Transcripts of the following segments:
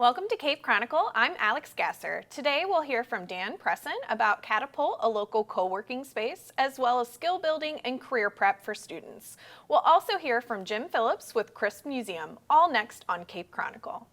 Welcome to Cape Chronicle. I'm Alix Gasser. Today we'll hear from Dan Presson about Catapult, a local co-working space, as well as skill building and career prep for students. We'll also hear from Jim Phillips with Crisp Museum, all next on Cape Chronicle.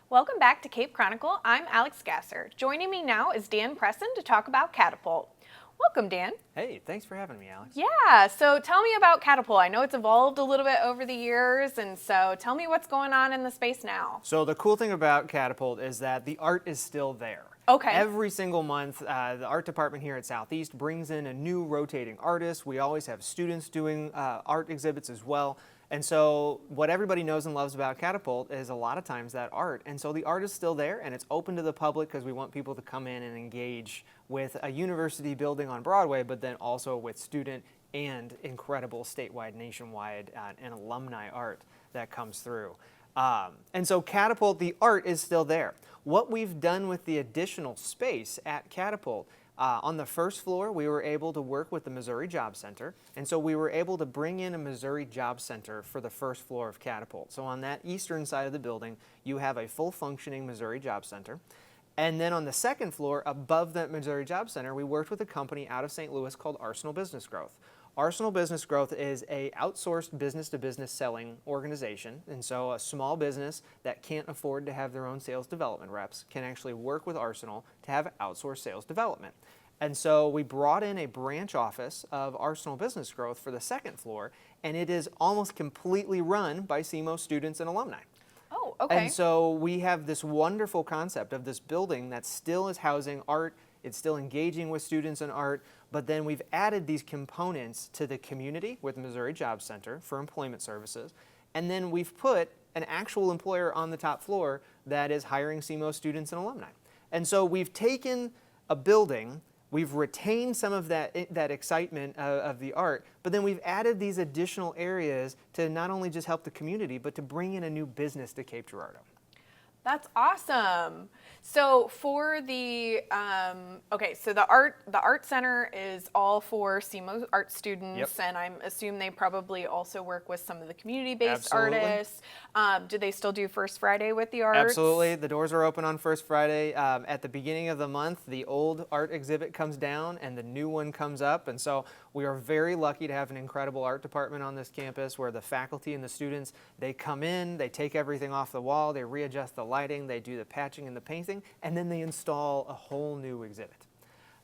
Welcome back to Cape Chronicle. I'm Alix Gasser. Joining me now is Dan Presson to talk about Catapult. Welcome, Dan. Hey, thanks for having me, Alix. Yeah, so tell me about Catapult. I know it's evolved a little bit over the years, and so tell me what's going on in the space now. So the cool thing about Catapult is that the art is still there. Okay. Every single month, the art department here at Southeast brings in a new rotating artist. We always have students doing art exhibits as well. And so what everybody knows and loves about Catapult is a lot of times that art. And so the art is still there, and it's open to the public because we want people to come in and engage with a university building on Broadway, but then also with student and incredible statewide, nationwide, and alumni art that comes through. And so Catapult, the art is still there. What we've done with the additional space at Catapult, on the first floor, we were able to work with the Missouri Job Center, and so we were able to bring in a Missouri Job Center for the first floor of Catapult. So on that eastern side of the building, you have a full functioning Missouri Job Center. And then on the second floor, above that Missouri Job Center, we worked with a company out of St. Louis called Arsenal Business Growth. Arsenal Business Growth is a outsourced business-to-business selling organization, and so a small business that can't afford to have their own sales development reps can actually work with Arsenal to have outsourced sales development. And so we brought in a branch office of Arsenal Business Growth for the second floor, and it is almost completely run by SEMO students and alumni. Oh, okay. And so we have this wonderful concept of this building that still is housing art, it's still engaging with students in art, but then we've added these components to the community with Missouri Job Center for employment services, and then we've put an actual employer on the top floor that is hiring SEMO students and alumni. And so we've taken a building, we've retained some of that excitement of the art, but then we've added these additional areas to not only just help the community, but to bring in a new business to Cape Girardeau. That's awesome. So for the so the art center is all for SEMO art students, and I assume they probably also work with some of the community-based artists. Do they still do First Friday with the arts? Absolutely. The doors are open on First Friday. At the beginning of the month, the old art exhibit comes down and the new one comes up, and so we are very lucky to have an incredible art department on this campus where the faculty and the students, they come in, they take everything off the wall, they readjust the lighting, they do the patching and the painting, and then they install a whole new exhibit.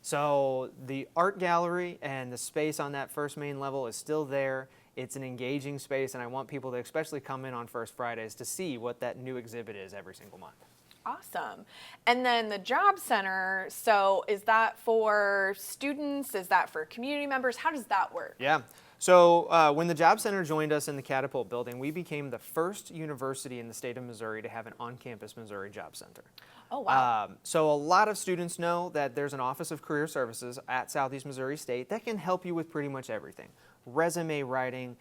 So the art gallery and the space on that first main level is still there. It's an engaging space, and I want people to especially come in on First Fridays to see what that new exhibit is every single month. Awesome. And then the Job Center, so is that for students? Is that for community members? How does that work? Yeah. So when the Job Center joined us in the Catapult building, we became the first university in the state of Missouri to have an on-campus Missouri Job Center. Oh, wow. So a lot of students know that there's an Office of Career Services at Southeast Missouri State that can help you with pretty much everything. Resume writing,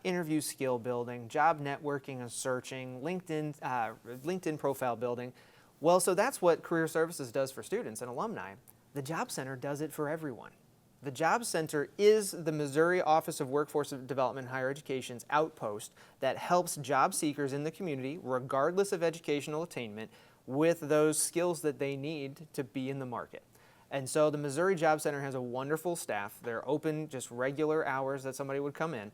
interview skill building, job networking and searching, LinkedIn profile building. Well, so that's what Career Services does for students and alumni. The Job Center does it for everyone. The Job Center is the Missouri Office of Workforce Development and Higher Education's outpost that helps job seekers in the community, regardless of educational attainment, with those skills that they need to be in the market. And so the Missouri Job Center has a wonderful staff. They're open just regular hours that somebody would come in.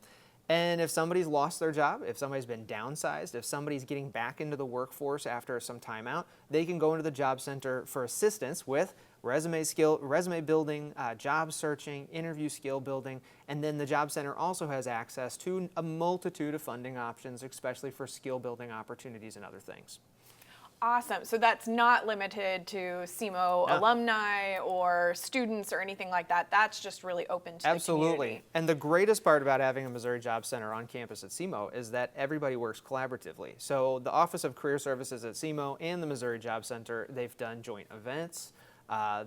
And if somebody's lost their job, if somebody's been downsized, if somebody's getting back into the workforce after some time out, they can go into the Job Center for assistance with resume building, job searching, interview skill building, and then the Job Center also has access to a multitude of funding options, especially for skill building opportunities and other things. Awesome. So that's not limited to SEMO No. alumni or students or anything like that. That's just really open to the Absolutely. community. And the greatest part about having a Missouri Job Center on campus at SEMO is that everybody works collaboratively. So the Office of Career Services at SEMO and the Missouri Job Center, they've done joint events.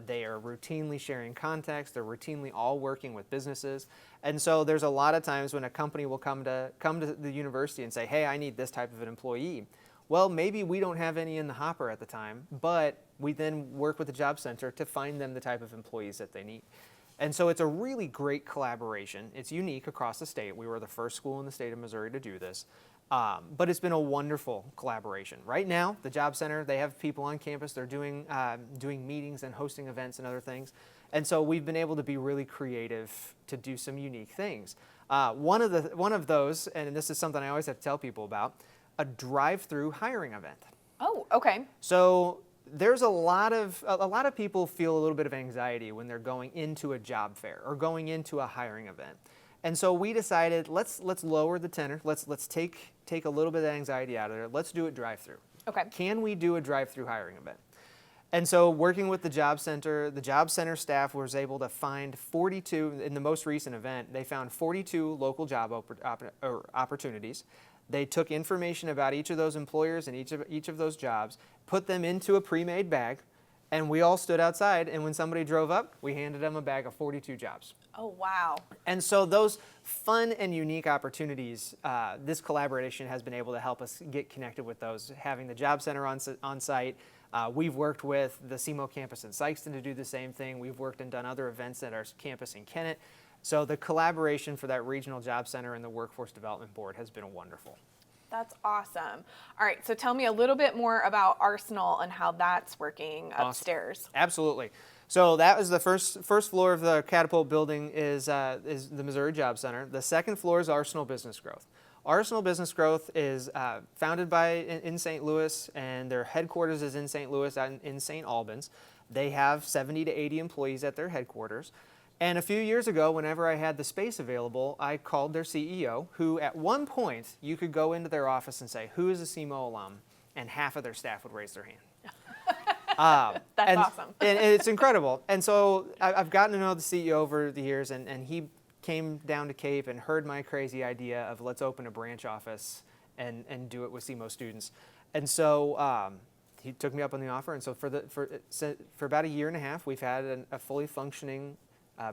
They are routinely sharing contacts. They're routinely all working with businesses. And so there's a lot of times when a company will come to the university and say, hey, I need this type of an employee. Well, maybe we don't have any in the hopper at the time, but we then work with the Job Center to find them the type of employees that they need. And so it's a really great collaboration. It's unique across the state. We were the first school in the state of Missouri to do this. But it's been a wonderful collaboration. Right now, the Job Center, they have people on campus. They're doing meetings and hosting events and other things. And so we've been able to be really creative to do some unique things. One of those, and this is something I always have to tell people about, a drive-through hiring event. Oh, okay. So there's a lot of people feel a little bit of anxiety when they're going into a job fair or going into a hiring event. And so we decided let's lower the tenor. Let's take a little bit of anxiety out of there. Let's do it drive-through. Okay. Can we do a drive-through hiring event? And so working with the Job Center staff was able to find 42, in the most recent event, they found 42 local job opportunities. They took information about each of those employers and each of those jobs, put them into a pre-made bag, and we all stood outside, and when somebody drove up, we handed them a bag of 42 jobs. Oh, wow. And so those fun and unique opportunities, this collaboration has been able to help us get connected with those. Having the Job Center on site, we've worked with the SEMO campus in Sykeston to do the same thing. We've worked and done other events at our campus in Kennett. So the collaboration for that regional job center and the Workforce Development Board has been wonderful. That's awesome. All right, so tell me a little bit more about Arsenal and how that's working upstairs. Absolutely. So that was the first floor of the Catapult building is the Missouri Job Center. The second floor is Arsenal Business Growth. Arsenal Business Growth is founded in St. Louis, and their headquarters is in St. Louis and in St. Albans. They have 70 to 80 employees at their headquarters. And a few years ago, whenever I had the space available, I called their CEO, who at one point, you could go into their office and say, who is a SEMO alum? And half of their staff would raise their hand. That's awesome. And it's incredible. And so I've gotten to know the CEO over the years, and he came down to Cape and heard my crazy idea of let's open a branch office and do it with SEMO students. And so he took me up on the offer. And so for about a year and a half, we've had a fully functioning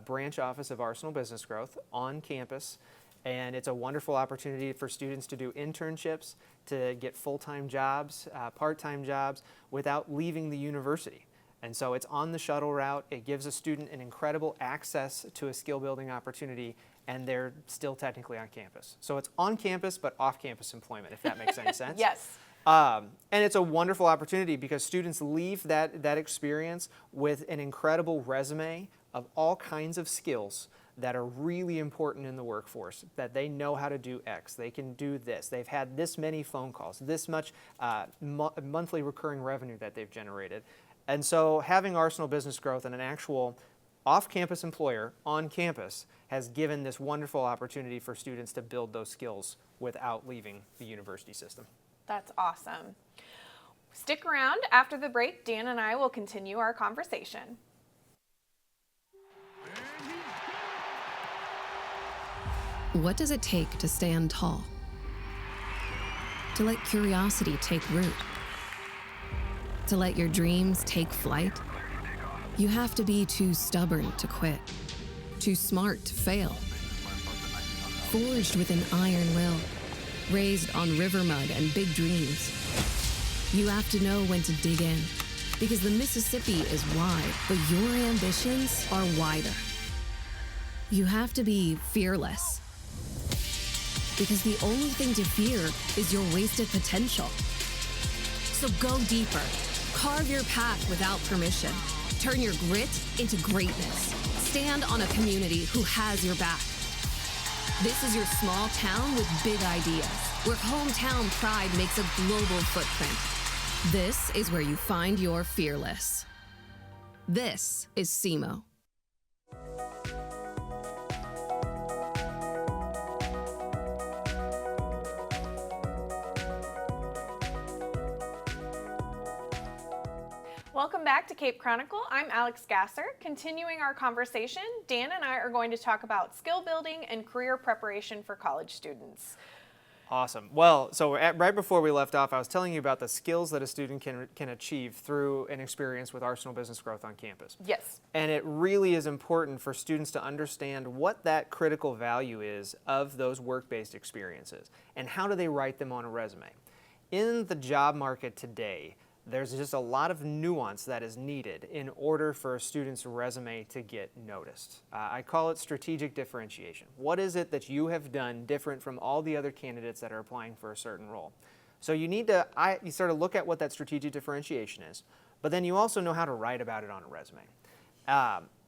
branch office of Arsenal Business Growth on campus, and it's a wonderful opportunity for students to do internships, to get full-time jobs, part-time jobs, without leaving the university. And so it's on the shuttle route. It gives a student an incredible access to a skill-building opportunity, and they're still technically on campus. So it's on campus, but off-campus employment, if that makes any sense. Yes. And it's a wonderful opportunity because students leave that experience with an incredible resume of all kinds of skills that are really important in the workforce, that they know how to do X, they can do this, they've had this many phone calls, this much monthly recurring revenue that they've generated. And so having Arsenal Business Growth and an actual off-campus employer on campus has given this wonderful opportunity for students to build those skills without leaving the university system. That's awesome. Stick around. After the break, Dan and I will continue our conversation. What does it take to stand tall? To let curiosity take root? To let your dreams take flight? You have to be too stubborn to quit, too smart to fail, forged with an iron will, raised on river mud and big dreams. You have to know when to dig in, because the Mississippi is wide, but your ambitions are wider. You have to be fearless, because the only thing to fear is your wasted potential. So go deeper, carve your path without permission, turn your grit into greatness, stand on a community who has your back. This is your small town with big ideas, where hometown pride makes a global footprint. This is where you find your fearless. This is SEMO. Welcome back to Cape Chronicle. I'm Alix Gasser. Continuing our conversation, Dan and I are going to talk about skill building and career preparation for college students. Awesome. Well, so right before we left off, I was telling you about the skills that a student can achieve through an experience with Arsenal Business Growth on campus. Yes. And it really is important for students to understand what that critical value is of those work-based experiences and how do they write them on a resume. In the job market today, there's just a lot of nuance that is needed in order for a student's resume to get noticed. I call it strategic differentiation. What is it that you have done different from all the other candidates that are applying for a certain role? So you need to you sort of look at what that strategic differentiation is, but then you also know how to write about it on a resume.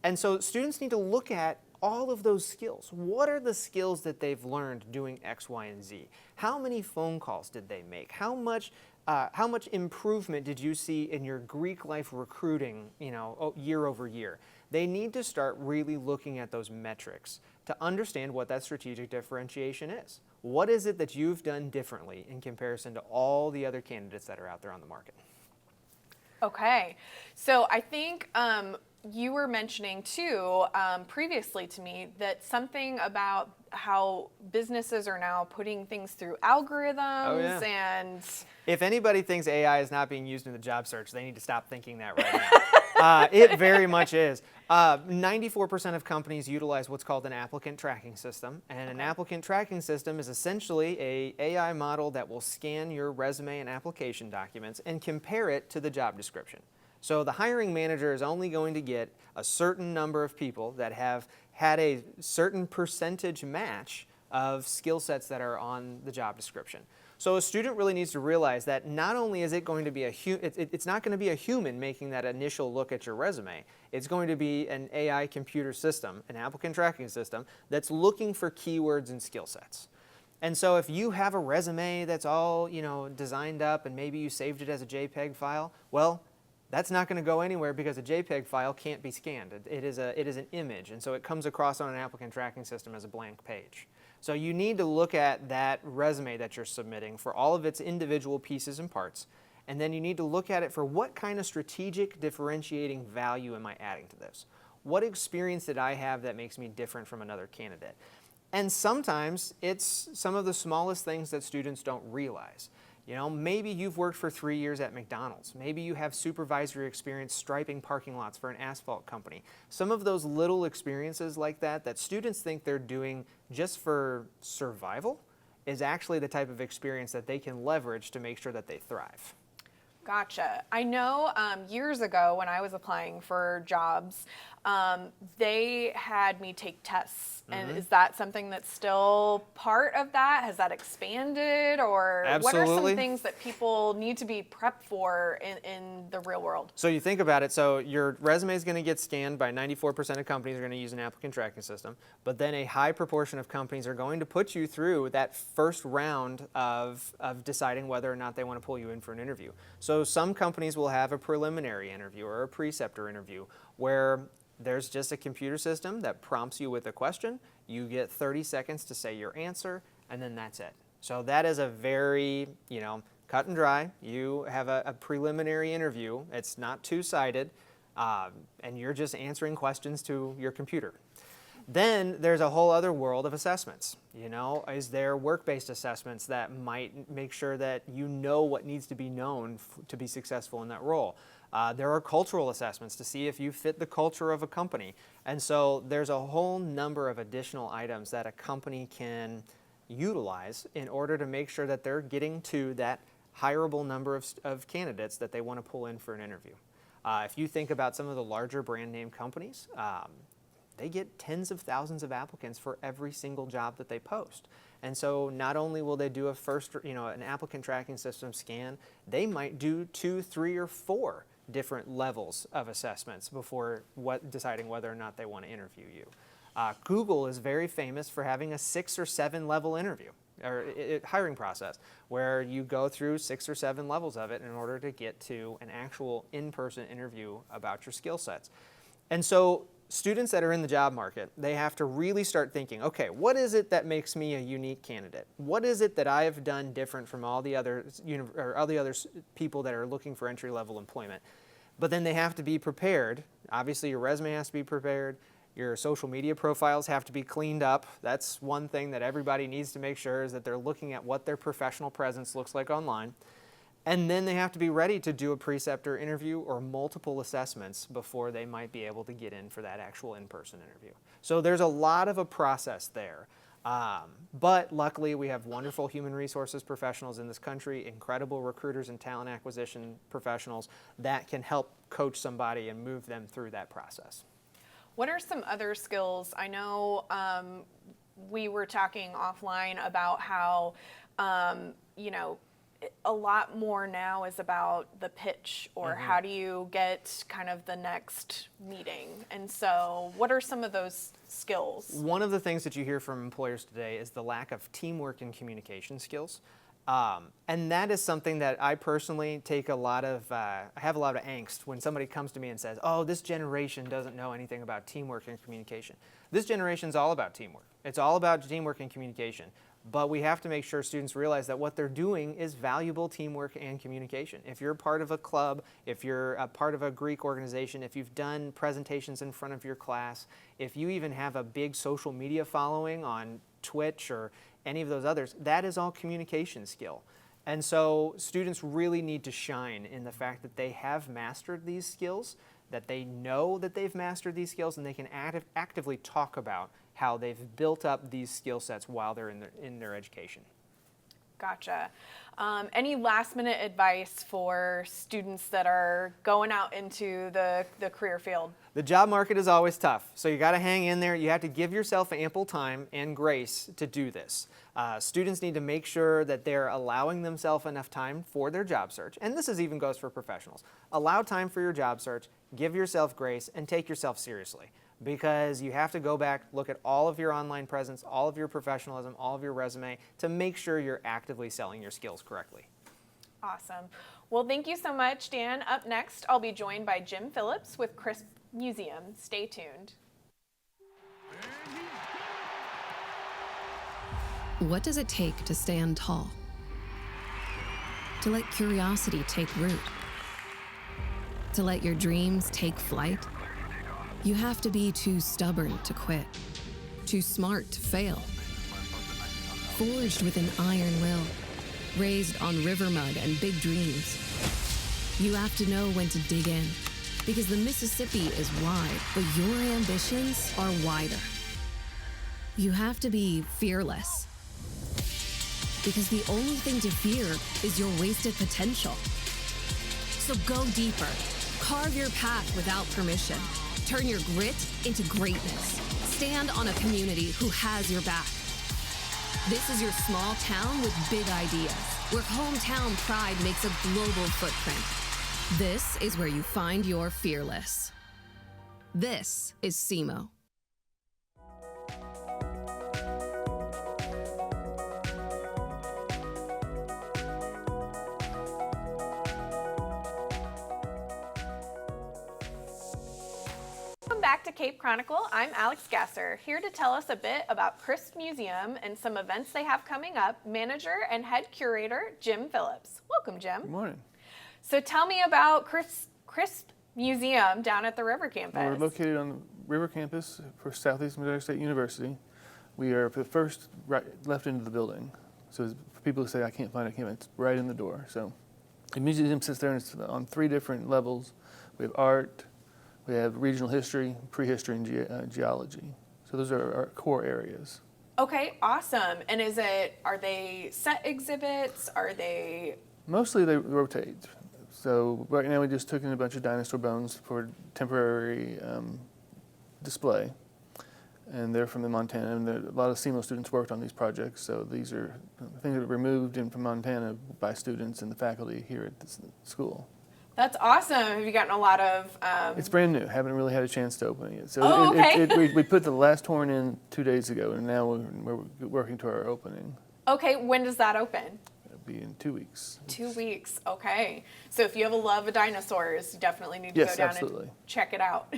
And so students need to look at all of those skills. What are the skills that they've learned doing X, Y, and Z? How many phone calls did they make? How much improvement did you see in your Greek life recruiting, year over year? They need to start really looking at those metrics to understand what that strategic differentiation is. What is it that you've done differently in comparison to all the other candidates that are out there on the market? Okay, so I think you were mentioning too previously to me that something about how businesses are now putting things through algorithms and... If anybody thinks AI is not being used in the job search, they need to stop thinking that right now. It very much is. 94% of companies utilize what's called an applicant tracking system, and an applicant tracking system is essentially an AI model that will scan your resume and application documents and compare it to the job description. So the hiring manager is only going to get a certain number of people that have had a certain percentage match of skill sets that are on the job description. So a student really needs to realize that not only is it going to be it's not going to be a human making that initial look at your resume. It's going to be an AI computer system, an applicant tracking system, that's looking for keywords and skill sets. And so if you have a resume that's all designed up and maybe you saved it as a JPEG file, well, that's not going to go anywhere because a JPEG file can't be scanned. It is an image, and so it comes across on an applicant tracking system as a blank page. So you need to look at that resume that you're submitting for all of its individual pieces and parts, and then you need to look at it for what kind of strategic differentiating value am I adding to this? What experience did I have that makes me different from another candidate? And sometimes it's some of the smallest things that students don't realize. Maybe you've worked for 3 years at McDonald's. Maybe you have supervisory experience striping parking lots for an asphalt company. Some of those little experiences like that students think they're doing just for survival is actually the type of experience that they can leverage to make sure that they thrive. Gotcha. I know years ago when I was applying for jobs, they had me take tests. And is that something that's still part of that? Has that expanded? Or Absolutely. What are some things that people need to be prepped for in the real world? So you think about it, so your resume is going to get scanned by 94% of companies are going to use an applicant tracking system, but then a high proportion of companies are going to put you through that first round of deciding whether or not they want to pull you in for an interview. So some companies will have a preliminary interview or a preceptor interview where there's just a computer system that prompts you with a question. You get 30 seconds to say your answer, and then that's it. So that is a very, cut and dry. You have a preliminary interview. It's not two-sided, and you're just answering questions to your computer. Then there's a whole other world of assessments. Is there work-based assessments that might make sure that you know what needs to be known to be successful in that role? There are cultural assessments to see if you fit the culture of a company. And so there's a whole number of additional items that a company can utilize in order to make sure that they're getting to that hireable number of candidates that they want to pull in for an interview. If you think about some of the larger brand name companies, they get tens of thousands of applicants for every single job that they post. And so not only will they do an applicant tracking system scan, they might do 2, 3, or 4 different levels of assessments before deciding whether or not they want to interview you. Google is very famous for having a 6 or 7 level interview or hiring process where you go through 6 or 7 levels of it in order to get to an actual in-person interview about your skill sets. And so students that are in the job market, they have to really start thinking, okay, what is it that makes me a unique candidate? What is it that I have done different from all the other people that are looking for entry-level employment? But then they have to be prepared. Obviously, your resume has to be prepared. Your social media profiles have to be cleaned up. That's one thing that everybody needs to make sure is that they're looking at what their professional presence looks like online. And then they have to be ready to do a preceptor interview or multiple assessments before they might be able to get in for that actual in-person interview. So there's a lot of a process there. But luckily, we have wonderful human resources professionals in this country, incredible recruiters and talent acquisition professionals that can help coach somebody and move them through that process. What are some other skills? I know we were talking offline about how, you know, a lot more now is about the pitch or how do you get kind of the next meeting. And so what are some of those skills? One of the things that you hear from employers today is the lack of teamwork and communication skills. And that is something that I personally take a lot of, I have a lot of angst when somebody comes to me and says, oh, this generation doesn't know anything about teamwork and communication. This generation is all about teamwork. It's all about teamwork and communication. But we have to make sure students realize that what they're doing is valuable teamwork and communication. If you're part of a club, if you're a part of a Greek organization, if you've done presentations in front of your class, if you even have a big social media following on Twitch or any of those others, that is all communication skill. And so students really need to shine in the fact that they have mastered these skills, that they know that they've mastered these skills, and they can actively talk about how they've built up these skill sets while they're in their education. Gotcha. Any last minute advice for students that are going out into the career field? The job market is always tough, so you got to hang in there. You have to give yourself ample time and grace to do this. Students need to make sure that they're allowing themselves enough time for their job search, and this even goes for professionals. Allow time for your job search, give yourself grace, and take yourself seriously. Because you have to go back, look at all of your online presence, all of your professionalism, all of your resume to make sure you're actively selling your skills correctly. Awesome. Well, thank you so much, Dan. Up next, I'll be joined by Jim Phillips with Crisp Museum. Stay tuned. What does it take to stand tall? To let curiosity take root? To let your dreams take flight? You have to be too stubborn to quit, too smart to fail. Forged with an iron will, raised on river mud and big dreams. You have to know when to dig in, because the Mississippi is wide, but your ambitions are wider. You have to be fearless, because the only thing to fear is your wasted potential. So go deeper, carve your path without permission. Turn your grit into greatness. Stand on a community who has your back. This is your small town with big ideas, where hometown pride makes a global footprint. This is where you find your fearless. This is SEMO. Welcome back to Cape Chronicle. I'm Alix Gasser, here to tell us a bit about Crisp Museum and some events they have coming up. Manager and Head Curator, Jim Phillips. Welcome, Jim. Good morning. So tell me about Crisp Museum down at the River Campus. We're located on the River Campus for Southeast Missouri State University. We are the first left into the building. So for people who say, I can't find it, it's right in the door. So the museum sits there and it's on 3 different levels. We have art, we have regional history, prehistory, and geology. So those are our core areas. Okay, awesome. And are they set exhibits? Are they? Mostly they rotate. So right now we just took in a bunch of dinosaur bones for temporary display. And they're from the Montana, and a lot of SEMO students worked on these projects. So these are things that are removed in from Montana by students and the faculty here at this school. That's awesome. Have you gotten a lot of? It's brand new. Haven't really had a chance to open it yet. So okay. We put the last horn in 2 days ago, and now we're working to our opening. Okay, when does that open? It'll be in 2 weeks. 2 weeks. Okay. So if you have a love of dinosaurs, you definitely need to go down and check it out.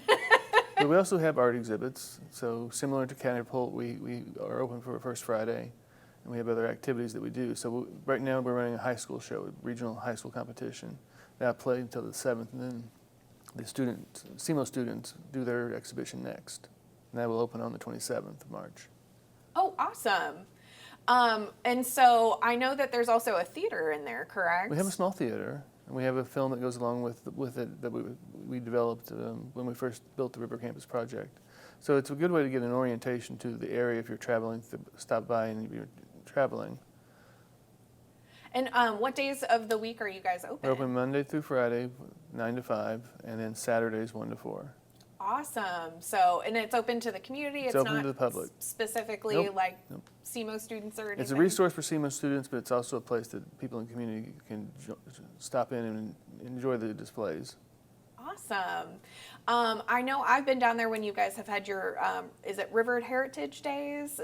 But we also have art exhibits. So similar to Catapult, we are open for First Friday, and we have other activities that we do. So right now we're running a high school show, a regional high school competition. That played until the 7th, and then the SEMO students do their exhibition next. And that will open on the 27th of March. Oh, awesome. And so I know that there's also a theater in there, correct? We have a small theater, and we have a film that goes along with it that we developed when we first built the River Campus project. So it's a good way to get an orientation to the area if you're traveling, stop by and you're traveling. And what days of the week are you guys open? We're open Monday through Friday, 9 to 5, and then Saturdays, 1 to 4. Awesome. So, and it's open to the community? It's open to the public. Specifically Nope. like Nope. SEMO students or anything? It's a resource for SEMO students, but it's also a place that people in the community can stop in and enjoy the displays. Awesome. I know I've been down there when you guys have had your, is it River Heritage Days?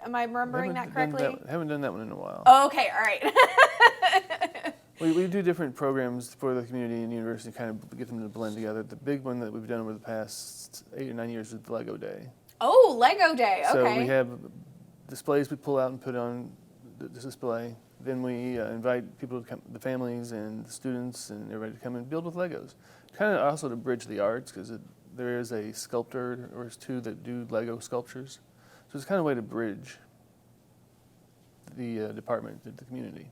Am I remembering that correctly? Haven't done that one in a while. Oh, okay, all right. We do different programs for the community and university, kind of get them to blend together. The big one that we've done over the past 8 or 9 years is the Lego Day. Oh, Lego Day, okay. So we have displays we pull out and put on the display. Then we invite people to come, the families and the students and everybody to come and build with Legos. Kind of also to bridge the arts, because there is a sculptor or two that do Lego sculptures. So it's kind of a way to bridge the department to the community.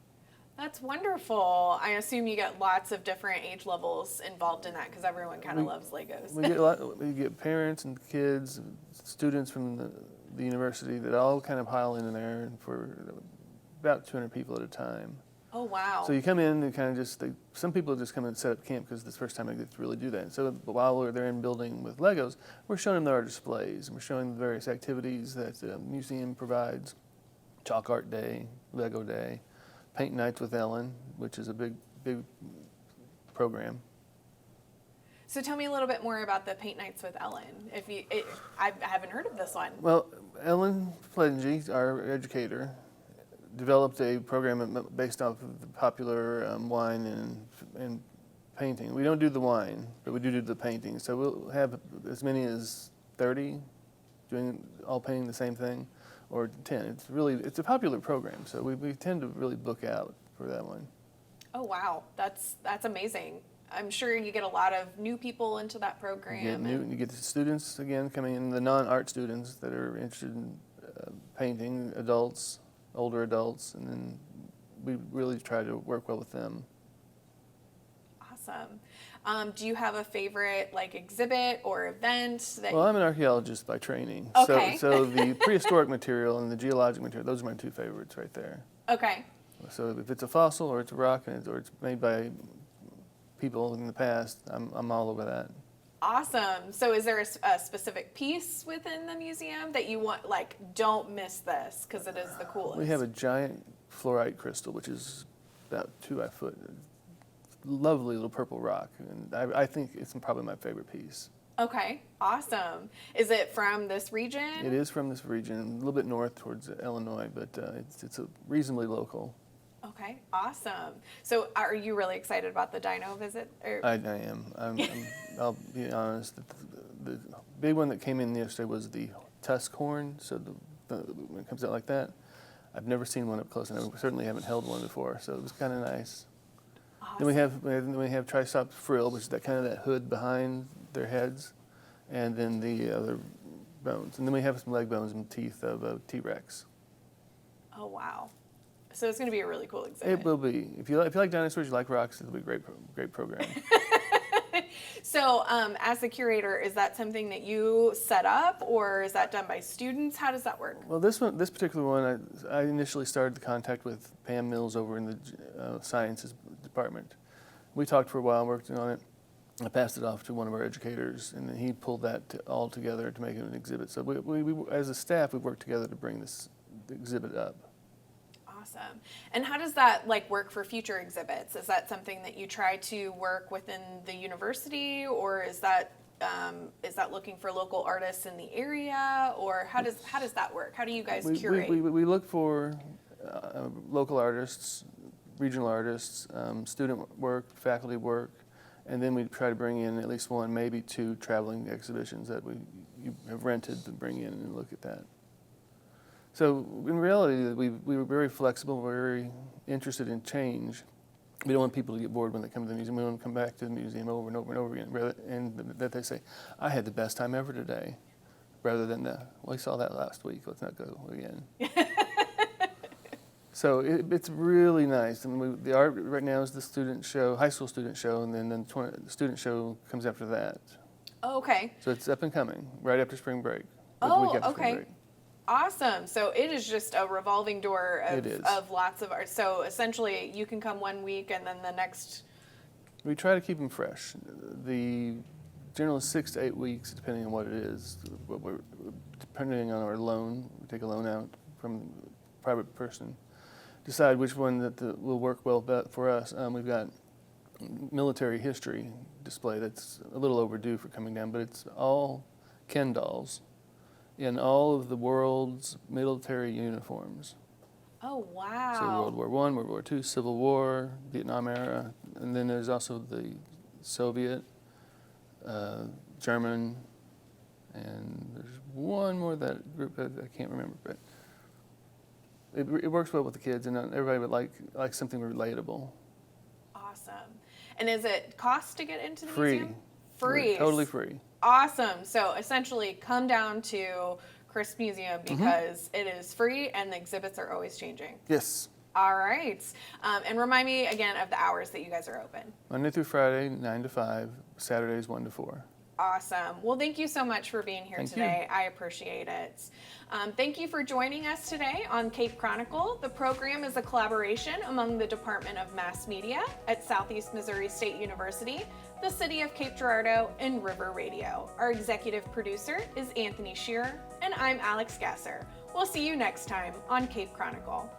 That's wonderful. I assume you get lots of different age levels involved in that because everyone kind of loves Legos. We get parents and kids, and students from the university that all kind of pile in there for about 200 people at a time. Oh, wow. So you come in and kind of some people just come and set up camp because it's the first time they get to really do that. So while they're in building with Legos, we're showing them our displays, and we're showing them the various activities that the museum provides. Chalk Art Day, Lego Day, Paint Nights with Ellen, which is a big program. So tell me a little bit more about the Paint Nights with Ellen. I haven't heard of this one. Well, Ellen Flengy, our educator, developed a program based off of the popular wine and painting. We don't do the wine, but we do the painting. So we'll have as many as 30 all painting the same thing, or 10. It's a popular program, so we tend to really book out for that one. Oh, wow. That's amazing. I'm sure you get a lot of new people into that program. You get the students, again, coming in, the non-art students that are interested in painting, adults, older adults, and then we really try to work well with them. Awesome. Do you have a favorite exhibit or event? Well, I'm an archaeologist by training. Okay. So the prehistoric material and the geologic material, those are my two favorites right there. Okay. So if it's a fossil or it's a rock or it's made by people in the past, I'm all over that. Awesome. So is there a specific piece within the museum that you want, don't miss this because it is the coolest? We have a giant fluorite crystal, which is about 2 foot. Lovely little purple rock, and I think it's probably my favorite piece. Okay, awesome. Is it from this region? It is from this region, a little bit north towards Illinois, but it's a reasonably local. Okay, awesome. So are you really excited about the dino visit? I am. I'll be honest. The big one that came in yesterday was the tusk horn. So when it comes out like that, I've never seen one up close, and I certainly haven't held one before. So it was kind of nice. Awesome. Then we have triceps frill, which is that hood behind their heads, and then the other bones, and then we have some leg bones and teeth of a T-Rex. Oh, wow. So it's going to be a really cool exhibit. It will be. If you like dinosaurs, you like rocks, it'll be a great program. So as the curator, is that something that you set up, or is that done by students? How does that work? Well, this particular one, I initially started the contact with Pam Mills over in the sciences department. We talked for a while, worked on it. I passed it off to one of our educators, and then he pulled that all together to make it an exhibit. So we as a staff, we worked together to bring this exhibit up. Awesome. And how does that work for future exhibits? Is that something that you try to work within the university, or is that looking for local artists in the area, or how does that work? How do you guys curate? We look for local artists, regional artists, student work, faculty work, and then we try to bring in at least one, maybe two traveling exhibitions that you have rented to bring in and look at that. So in reality, we were very flexible, very interested in change. We don't want people to get bored when they come to the museum. We want them to come back to the museum over and over and over again, and that they say, I had the best time ever today, rather than, well, we saw that last week, let's not go again. So it's really nice. And the art right now is the student show, high school student show, and then the student show comes after that. Oh, okay. So it's up and coming, right after spring break. Oh, week after spring okay. break. Awesome. So it is just a revolving door It is. of lots of art. So essentially, you can come one week and then the next. We try to keep them fresh. The general is 6 to 8 weeks, depending on what it is. Depending on our loan, we take a loan out from a private person. Decide which one that will work well for us. We've got military history display that's a little overdue for coming down, but it's all Ken dolls in all of the world's military uniforms. Oh, wow. So World War I, World War II, Civil War, Vietnam era, and then there's also the Soviet, German, and there's one more that group that I can't remember, but it works well with the kids, and everybody would like something relatable. Awesome. And is it cost to get into the Free. museum? Free. Totally free. Awesome. So essentially, come down to Crisp Museum because it is free and the exhibits are always changing. Yes. All right. And remind me again of the hours that you guys are open. Monday through Friday, 9 to 5, Saturdays 1 to 4. Awesome. Well, thank you so much for being here Thank today. I appreciate it. Thank you for joining us today on Cape Chronicle. The program is a collaboration among the Department of Mass Media at Southeast Missouri State University, the City of Cape Girardeau, and River Radio. Our executive producer is Anthony Shearer, and I'm Alix Gasser. We'll see you next time on Cape Chronicle.